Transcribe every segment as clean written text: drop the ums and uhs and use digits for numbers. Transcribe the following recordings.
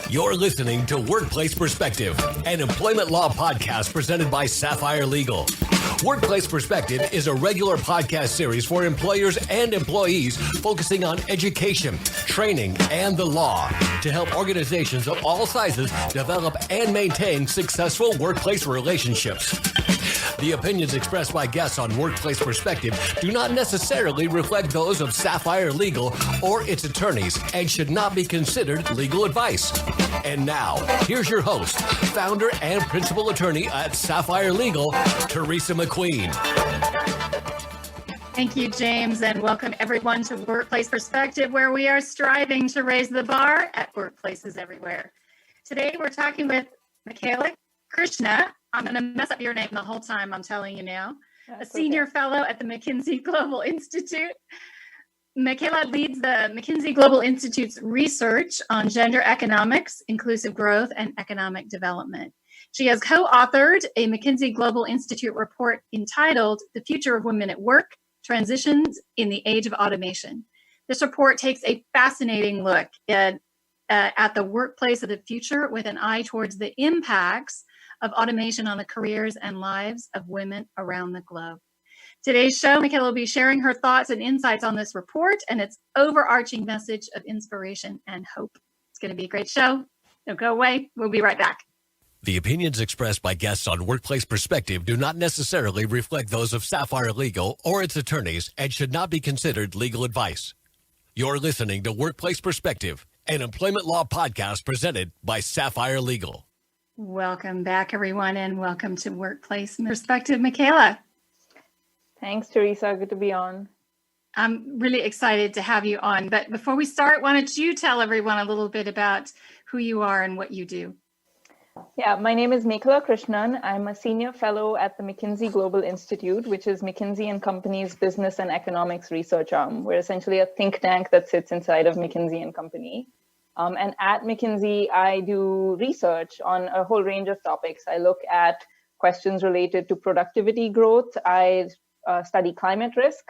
You're listening to Workplace Perspective, an employment law podcast presented by Sapphire Legal. Workplace Perspective is a regular podcast series for employers and employees focusing on education, training, and the law to help organizations of all sizes develop and maintain successful workplace relationships. The opinions expressed by guests on Workplace Perspective do not necessarily reflect those of Sapphire Legal or its attorneys and should not be considered legal advice. And now, here's your host, founder and principal attorney at Sapphire Legal, Teresa McQueen. Thank you, James, and welcome everyone to Workplace Perspective, where we are striving to raise the bar at workplaces everywhere. Today, we're talking with Mekala Krishnan. I'm going to mess up your name the whole time, I'm telling you now. That's a senior okay. fellow at the McKinsey Global Institute. Mekala leads the McKinsey Global Institute's research on gender economics, inclusive growth, and economic development. She has co-authored a McKinsey Global Institute report entitled The Future of Women at Work, Transitions in the Age of Automation. This report takes a fascinating look at the workplace of the future with an eye towards the impacts of automation on the careers and lives of women around the globe. Today's show, Mekala will be sharing her thoughts and insights on this report and its overarching message of inspiration and hope. It's going to be a great show. Don't go away. We'll be right back. The opinions expressed by guests on Workplace Perspective do not necessarily reflect those of Sapphire Legal or its attorneys and should not be considered legal advice. You're listening to Workplace Perspective, an employment law podcast presented by Sapphire Legal. Welcome back, everyone, and welcome to Workplace Perspective. Mekala. Thanks, Teresa. Good to be on. I'm really excited to have you on. But before we start, why don't you tell everyone a little bit about who you are and what you do? Yeah, my name is Mekala Krishnan. I'm a senior fellow at the McKinsey Global Institute, which is McKinsey & Company's business and economics research arm. We're essentially a think tank that sits inside of McKinsey & Company. And at McKinsey, I do research on a whole range of topics. I look at questions related to productivity growth. I study climate risk.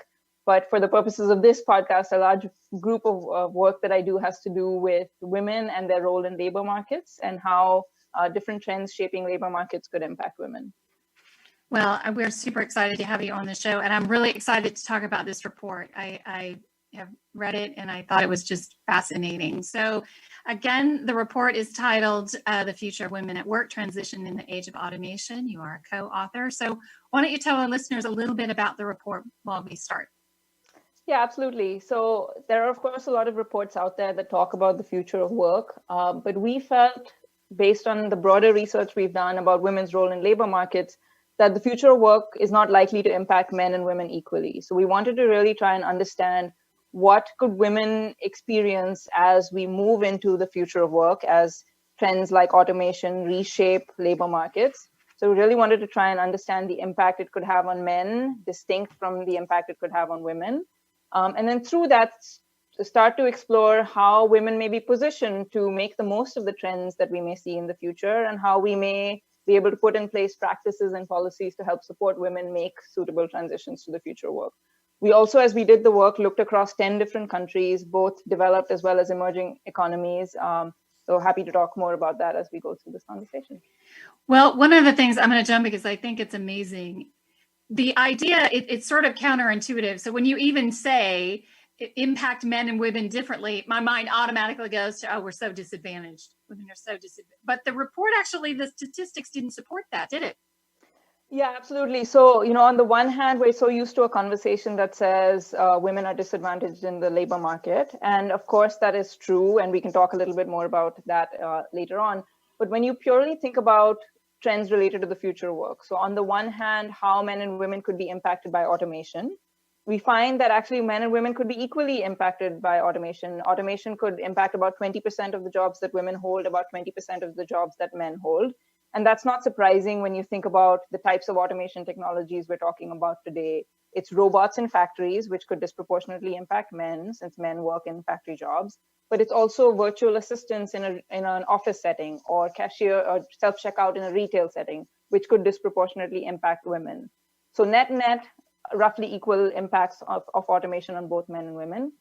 But for the purposes of this podcast, a large group of work that I do has to do with women and their role in labor markets and how different trends shaping labor markets could impact women. Well, we're super excited to have you on the show, and I'm really excited to talk about this report. I have read it, and I thought it was just fascinating. So, again, the report is titled The Future of Women at Work, Transition in the Age of Automation. You are a co-author. So why don't you tell our listeners a little bit about the report while we start? Yeah, absolutely. So there are, of course, a lot of reports out there that talk about the future of work, but we felt, based on the broader research we've done about women's role in labor markets, that the future of work is not likely to impact men and women equally. So we wanted to really try and understand what could women experience as we move into the future of work, as trends like automation reshape labor markets. So we really wanted to try and understand the impact it could have on men, distinct from the impact it could have on women. And then through that, start to explore how women may be positioned to make the most of the trends that we may see in the future, and how we may be able to put in place practices and policies to help support women make suitable transitions to the future of work. We also, as we did the work, looked across 10 different countries, both developed as well as emerging economies. So happy to talk more about that as we go through this conversation. Well, one of the things I'm going to jump because I think it's amazing. The idea, it's sort of counterintuitive. So when you even say impact men and women differently, my mind automatically goes to, oh, we're so disadvantaged. Women are so disadvantaged. But the report, actually, the statistics didn't support that, did it? Yeah, absolutely. So, on the one hand, we're so used to a conversation that says women are disadvantaged in the labor market. And of course, that is true. And we can talk a little bit more about that later on. But when you purely think about trends related to the future of work, so on the one hand, how men and women could be impacted by automation, we find that actually men and women could be equally impacted by automation. Automation could impact about 20% of the jobs that women hold, about 20% of the jobs that men hold. And that's not surprising when you think about the types of automation technologies we're talking about today. It's robots in factories, which could disproportionately impact men, since men work in factory jobs. But it's also virtual assistants in an office setting, or cashier or self-checkout in a retail setting, which could disproportionately impact women. So net, roughly equal impacts of automation on both men and women.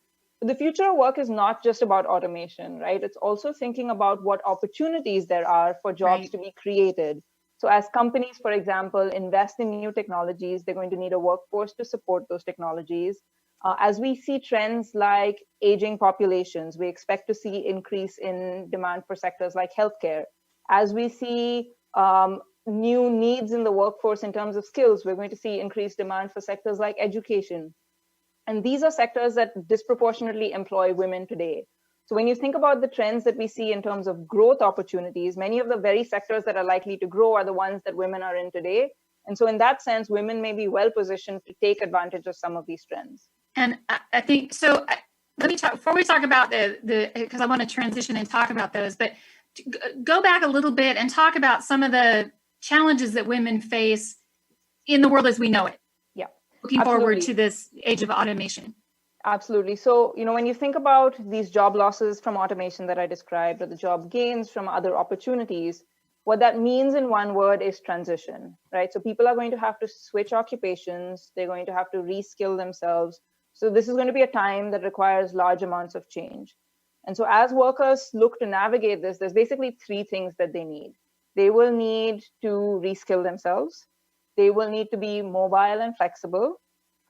But the future of work is not just about automation, right? It's also thinking about what opportunities there are for jobs to be created. So as companies, for example, invest in new technologies, they're going to need a workforce to support those technologies. As we see trends like aging populations, we expect to see increase in demand for sectors like healthcare. As we see new needs in the workforce in terms of skills, we're going to see increased demand for sectors like education. And these are sectors that disproportionately employ women today. So when you think about the trends that we see in terms of growth opportunities, many of the very sectors that are likely to grow are the ones that women are in today. And so in that sense, women may be well positioned to take advantage of some of these trends. And I think, so let me talk, before we talk about because I want to transition and talk about those, but go back a little bit and talk about some of the challenges that women face in the world as we know it. Yeah. Looking forward to this age of automation. Absolutely. So, when you think about these job losses from automation that I described, or the job gains from other opportunities, what that means in one word is transition, right? So people are going to have to switch occupations. They're going to have to reskill themselves. So this is going to be a time that requires large amounts of change. And so as workers look to navigate this, there's basically three things that they need. They will need to reskill themselves. They will need to be mobile and flexible.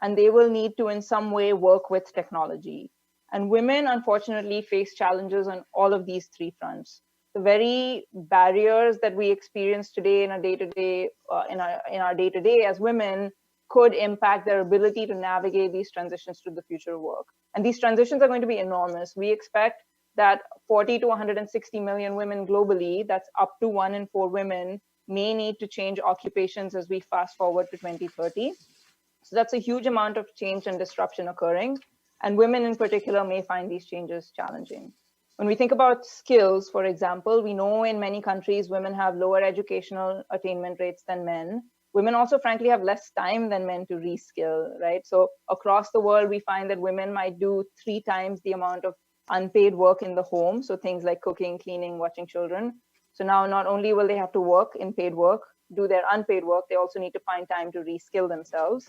And they will need to in some way work with technology. And women, unfortunately, face challenges on all of these three fronts. The very barriers that we experience today in our day-to-day, in our day-to-day as women could impact their ability to navigate these transitions to the future of work. And these transitions are going to be enormous. We expect that 40 to 160 million women globally, that's up to 1 in 4 women, may need to change occupations as we fast forward to 2030. So that's a huge amount of change and disruption occurring. And women in particular may find these changes challenging. When we think about skills, for example, we know in many countries, women have lower educational attainment rates than men. Women also, frankly, have less time than men to reskill, right? So across the world, we find that women might do 3 times the amount of unpaid work in the home. So things like cooking, cleaning, watching children. So now not only will they have to work in paid work, do their unpaid work, they also need to find time to reskill themselves.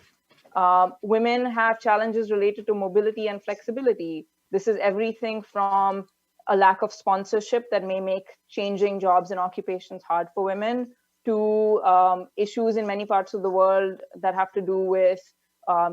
Women have challenges related to mobility and flexibility. This is everything from a lack of sponsorship that may make changing jobs and occupations hard for women, to issues in many parts of the world that have to do with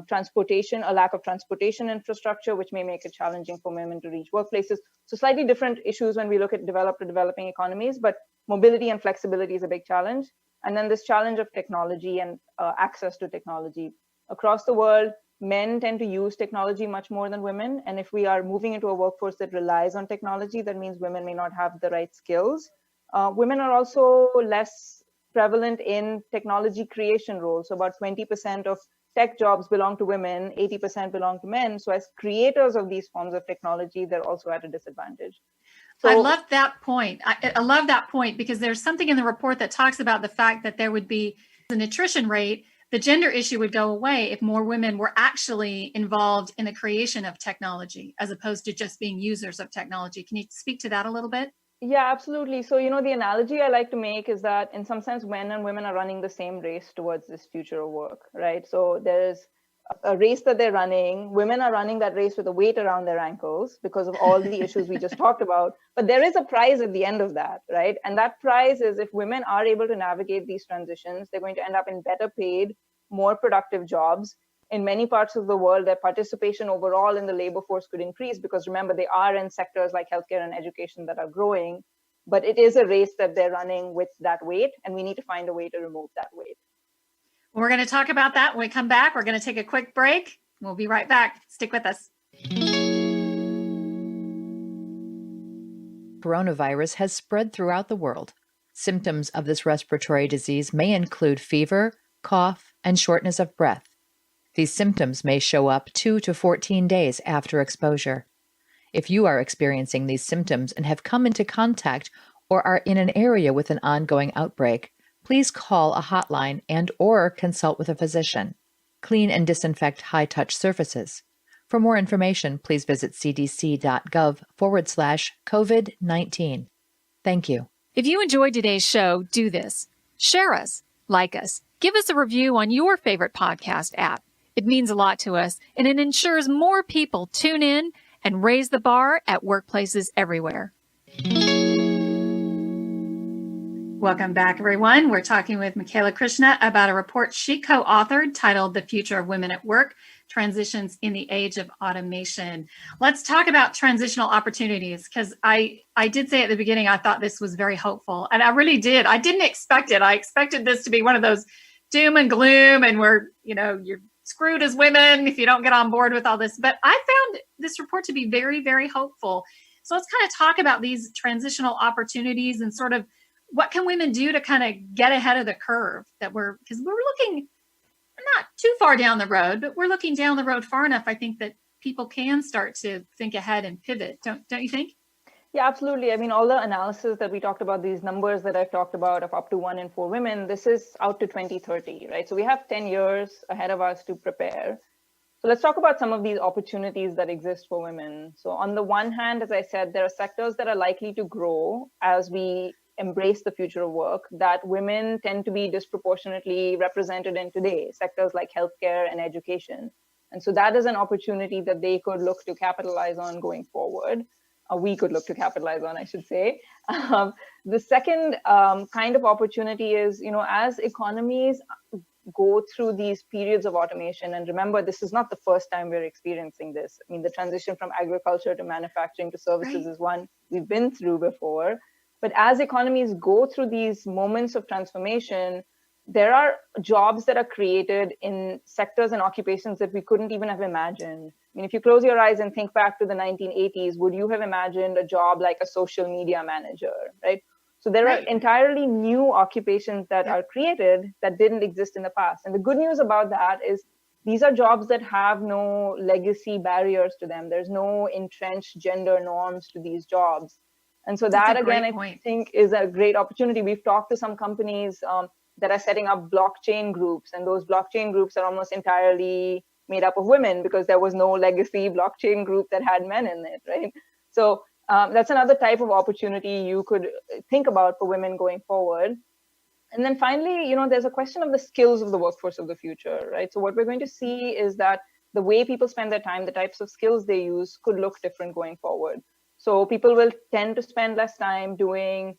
transportation, a lack of transportation infrastructure, which may make it challenging for women to reach workplaces. So slightly different issues when we look at developed to developing economies, but mobility and flexibility is a big challenge. And then this challenge of technology and access to technology. Across the world, men tend to use technology much more than women. And if we are moving into a workforce that relies on technology, that means women may not have the right skills. Women are also less prevalent in technology creation roles. So about 20% of tech jobs belong to women, 80% belong to men. So as creators of these forms of technology, they're also at a disadvantage. So, I love that point. I love that point because there's something in the report that talks about the fact that there would be an attrition rate. The gender issue would go away if more women were actually involved in the creation of technology as opposed to just being users of technology. Can you speak to that a little bit? Yeah, absolutely. So, the analogy I like to make is that in some sense, men and women are running the same race towards this future of work, right? So there's a race that they're running. Women are running that race with a weight around their ankles because of all the issues we just talked about. But there is a prize at the end of that, right? And that prize is if women are able to navigate these transitions, they're going to end up in better paid, more productive jobs. In many parts of the world, their participation overall in the labor force could increase because remember, they are in sectors like healthcare and education that are growing. But it is a race that they're running with that weight, and we need to find a way to remove that weight. We're going to talk about that when we come back. We're going to take a quick break. We'll be right back. Stick with us. Coronavirus has spread throughout the world. Symptoms of this respiratory disease may include fever, cough, and shortness of breath. These symptoms may show up 2 to 14 days after exposure. If you are experiencing these symptoms and have come into contact or are in an area with an ongoing outbreak, please call a hotline and/or consult with a physician. Clean and disinfect high-touch surfaces. For more information, please visit cdc.gov/COVID-19. Thank you. If you enjoyed today's show, do this. Share us, like us, give us a review on your favorite podcast app. It means a lot to us, and it ensures more people tune in and raise the bar at workplaces everywhere. Welcome back, everyone. We're talking with Mekala Krishnan about a report she co-authored titled The Future of Women at Work, Transitions in the Age of Automation. Let's talk about transitional opportunities, because I did say at the beginning, I thought this was very hopeful, and I really did. I didn't expect it. I expected this to be one of those doom and gloom, and you're screwed as women if you don't get on board with all this. But I found this report to be very, very hopeful. So let's kind of talk about these transitional opportunities and sort of what can women do to kind of get ahead of the curve because we're looking not too far down the road, but we're looking down the road far enough. I think that people can start to think ahead and pivot. Don't you think? Yeah, absolutely. I mean, all the analysis that we talked about, these numbers that I've talked about of up to 1 in 4 women, this is out to 2030, right? So we have 10 years ahead of us to prepare. So let's talk about some of these opportunities that exist for women. So on the one hand, as I said, there are sectors that are likely to grow as we embrace the future of work that women tend to be disproportionately represented in today, sectors like healthcare and education. And so that is an opportunity that they could look to capitalize on going forward. We could look to capitalize on, I should say. The second kind of opportunity is, as economies go through these periods of automation, and remember, this is not the first time we're experiencing this. I mean, the transition from agriculture to manufacturing to services is one we've been through before. But as economies go through these moments of transformation, there are jobs that are created in sectors and occupations that we couldn't even have imagined. I mean, if you close your eyes and think back to the 1980s, would you have imagined a job like a social media manager, right? So there are entirely new occupations that are created that didn't exist in the past. And the good news about that is these are jobs that have no legacy barriers to them. There's no entrenched gender norms to these jobs. And so that, again, I think is a great opportunity. We've talked to some companies that are setting up blockchain groups, and those blockchain groups are almost entirely made up of women because there was no legacy blockchain group that had men in it, right? So that's another type of opportunity you could think about for women going forward. And then finally, there's a question of the skills of the workforce of the future, right? So what we're going to see is that the way people spend their time, the types of skills they use could look different going forward. So people will tend to spend less time doing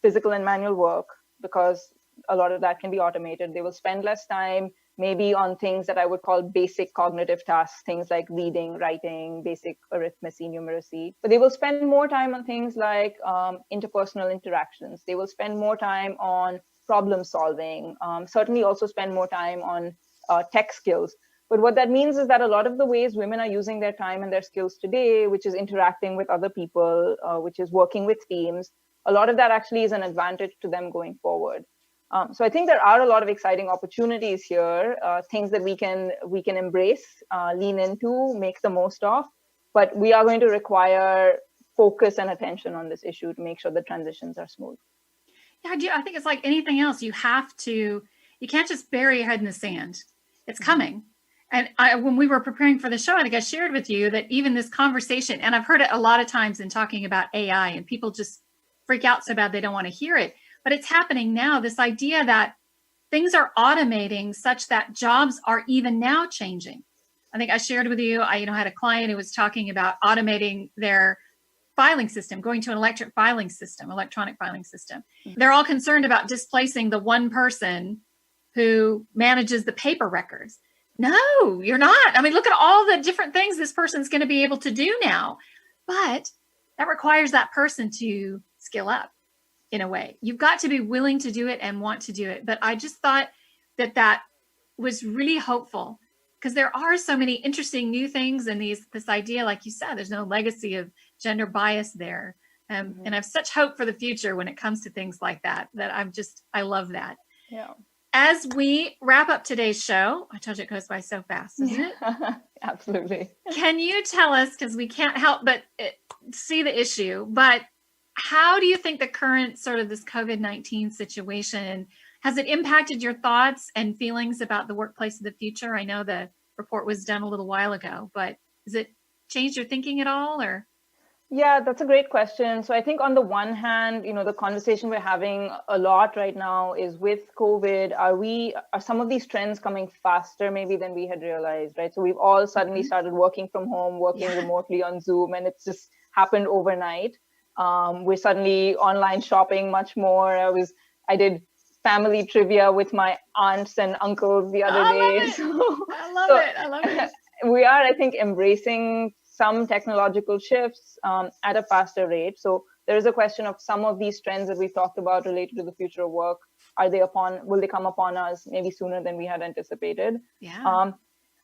physical and manual work because a lot of that can be automated. They will spend less time maybe on things that I would call basic cognitive tasks, things like reading, writing, basic arithmetic, numeracy. But they will spend more time on things like interpersonal interactions. They will spend more time on problem solving, certainly also spend more time on tech skills. But what that means is that a lot of the ways women are using their time and their skills today, which is interacting with other people, which is working with teams, a lot of that actually is an advantage to them going forward. So I think there are a lot of exciting opportunities here, things that we can embrace, lean into, make the most of. But we are going to require focus and attention on this issue to make sure the transitions are smooth. Yeah, I think it's like anything else. You can't just bury your head in the sand. It's coming. And when we were preparing for the show, I think I shared with you that even this conversation, and I've heard it a lot of times in talking about AI, and people just freak out so bad they don't want to hear it. But it's happening now, this idea that things are automating such that jobs are even now changing. I think I shared with you, I had a client who was talking about automating their filing system, going to an electronic filing system. They're all concerned about displacing the one person who manages the paper records. No, you're not. I mean, look at all the different things this person's going to be able to do now. But that requires that person to skill up in a way. You've got to be willing to do it and want to do it. But I just thought that was really hopeful because there are so many interesting new things and this idea, like you said, there's no legacy of gender bias there. And I have such hope for the future when it comes to things like that I love that. Yeah. As we wrap up today's show, I told you it goes by so fast, doesn't it? Absolutely. Can you tell us, because we can't help but see the issue, but how do you think the current sort of this COVID-19 situation, has it impacted your thoughts and feelings about the workplace of the future? I know the report was done a little while ago, but has it changed your thinking at all? Or Yeah, that's a great question. So I think on the one hand, the conversation we're having a lot right now is with COVID, are some of these trends coming faster maybe than we had realized, right? So we've all suddenly started working from home, working remotely on Zoom, and it's just happened overnight. We're suddenly online shopping much more. I did family trivia with my aunts and uncles the other day. I love it. We are, I think, embracing some technological shifts at a faster rate. So there is a question of some of these trends that we've talked about related to the future of work. Will they come upon us maybe sooner than we had anticipated? Yeah.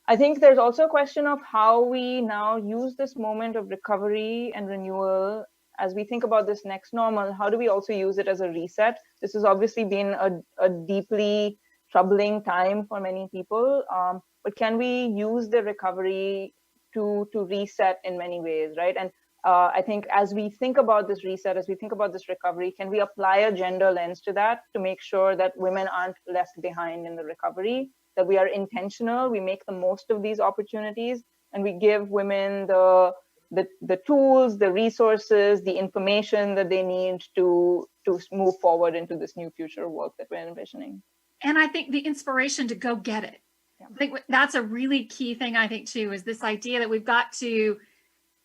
I think there's also a question of how we now use this moment of recovery and renewal as we think about this next normal. How do we also use it as a reset? This has obviously been a deeply troubling time for many people, but can we use the recovery to reset in many ways, right? And I think as we think about this reset, as we think about this recovery, can we apply a gender lens to that to make sure that women aren't left behind in the recovery, that we are intentional, we make the most of these opportunities, and we give women the tools, the resources, the information that they need to move forward into this new future of work that we're envisioning. And I think the inspiration to go get it. I think that's a really key thing, I think, too, is this idea that we've got to,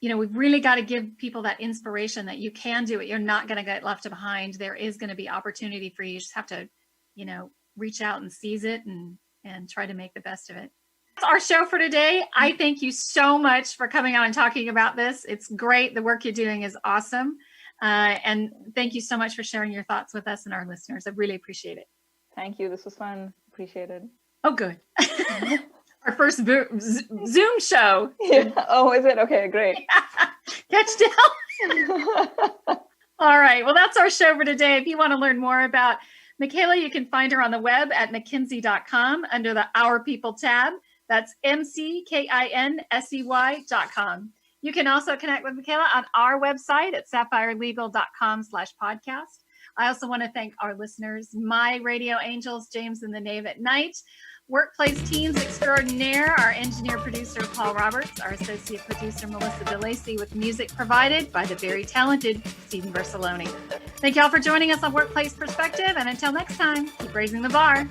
we've really got to give people that inspiration that you can do it. You're not going to get left behind. There is going to be opportunity for you. You just have to, reach out and seize it and try to make the best of it. That's our show for today. I thank you so much for coming on and talking about this. It's great. The work you're doing is awesome. And thank you so much for sharing your thoughts with us and our listeners. I really appreciate it. Thank you. This was fun. Appreciate it. Oh, good. Our first Zoom show. Yeah. Oh, is it? Okay, great. Catch down. All right. Well, that's our show for today. If you want to learn more about Mekala, you can find her on the web at McKinsey.com under the Our People tab. That's McKinsey.com. You can also connect with Mekala on our website at sapphirelegal.com/podcast. I also want to thank our listeners, my radio angels, James and the Knave at Night, Workplace Teens Extraordinaire, our engineer producer, Paul Roberts, our associate producer, Melissa DeLacy, with music provided by the very talented Stephen Versaloni. Thank you all for joining us on Workplace Perspective. And until next time, keep raising the bar.